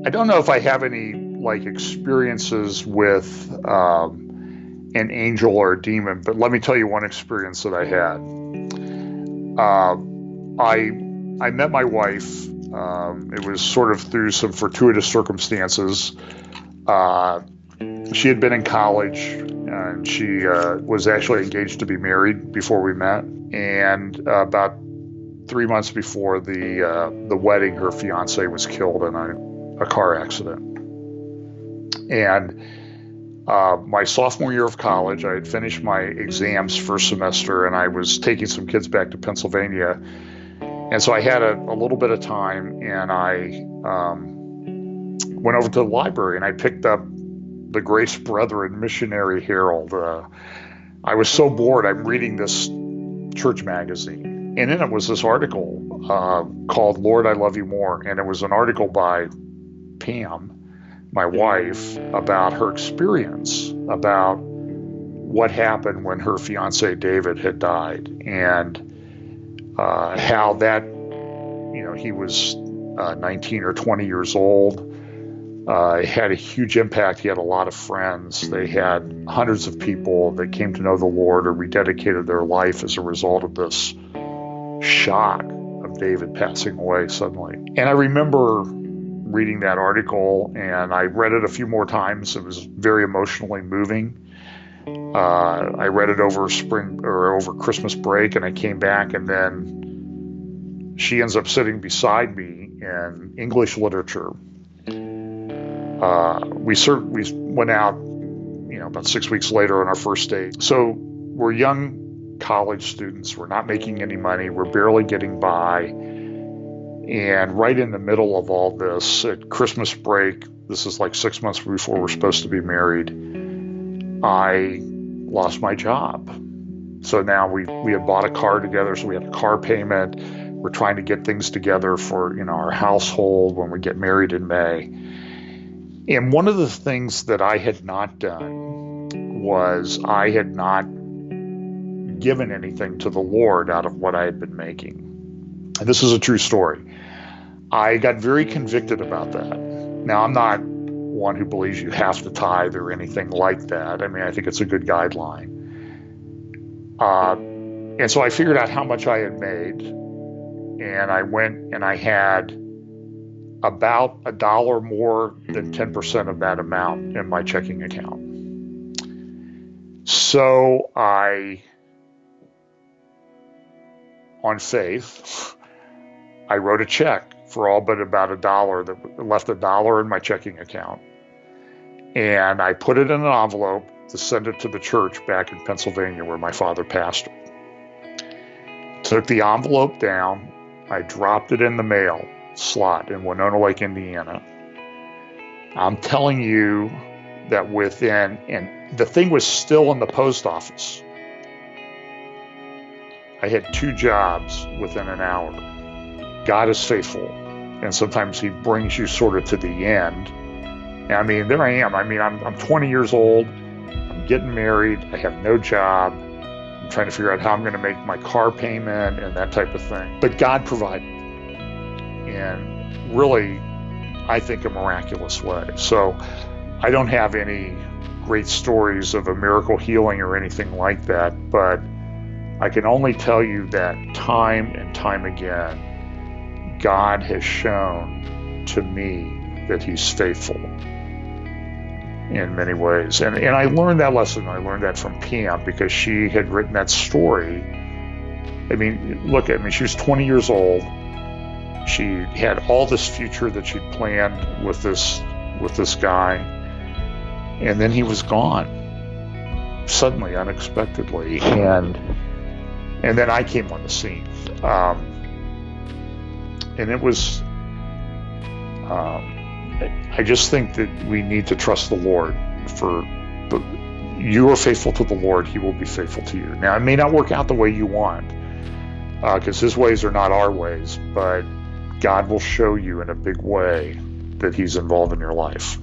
I don't know if I have any like experiences with an angel or a demon, but let me tell you one experience that I had. I met my wife. It was sort of through some fortuitous circumstances. She had been in college, and she was actually engaged to be married before we met. And about 3 months before the wedding, her fiance was killed in a car accident. And my sophomore year of college, I had finished my exams first semester, and I was taking some kids back to Pennsylvania. And so I had a little bit of time, and I went over to the library, and I picked up the Grace Brethren Missionary Herald. I was so bored, I'm reading this church magazine. And in it was this article called Lord, I Love You More. And it was an article by Pam, my wife, about her experience, about what happened when her fiance David had died, and how that, he was 19 or 20 years old. It had a huge impact. He had a lot of friends. They had hundreds of people that came to know the Lord or rededicated their life as a result of this shock of David passing away suddenly. And I remember reading that article, and I read it a few more times. It was very emotionally moving. I read it over over Christmas break, and I came back, and then she ends up sitting beside me in English literature. We went out, about 6 weeks later on our first date. So we're young college students. We're not making any money. We're barely getting by. And right in the middle of all this, at Christmas break, this is like 6 months before we're supposed to be married, I lost my job. So now we had bought a car together, so we had a car payment. We're trying to get things together for our household when we get married in May. And one of the things that I had not done was I had not given anything to the Lord out of what I had been making. And this is a true story. I got very convicted about that. Now, I'm not one who believes you have to tithe or anything like that. I mean, I think it's a good guideline. And so I figured out how much I had made, and I went and I had about $1 more than 10% of that amount in my checking account. So on faith, I wrote a check for all but about $1 that left $1 in my checking account. And I put it in an envelope to send it to the church back in Pennsylvania where my father pastored. Took the envelope down, I dropped it in the mail slot in Winona Lake, Indiana. I'm telling you that and the thing was still in the post office. I had 2 jobs within an hour. God is faithful, and sometimes he brings you sort of to the end. And I mean, there I am. I mean, I'm 20 years old. I'm getting married. I have no job. I'm trying to figure out how I'm going to make my car payment and that type of thing. But God provided. And really, I think, a miraculous way. So I don't have any great stories of a miracle healing or anything like that, but I can only tell you that time and time again, God has shown to me that he's faithful in many ways. And I learned that lesson. I learned that from Pam because she had written that story. I mean, she was 20 years old. She had all this future that she'd planned with this guy, and then he was gone suddenly, unexpectedly, and then I came on the scene, and it was. I just think that we need to trust the Lord. You are faithful to the Lord; He will be faithful to you. Now, it may not work out the way you want, because His ways are not our ways, but God will show you in a big way that he's involved in your life.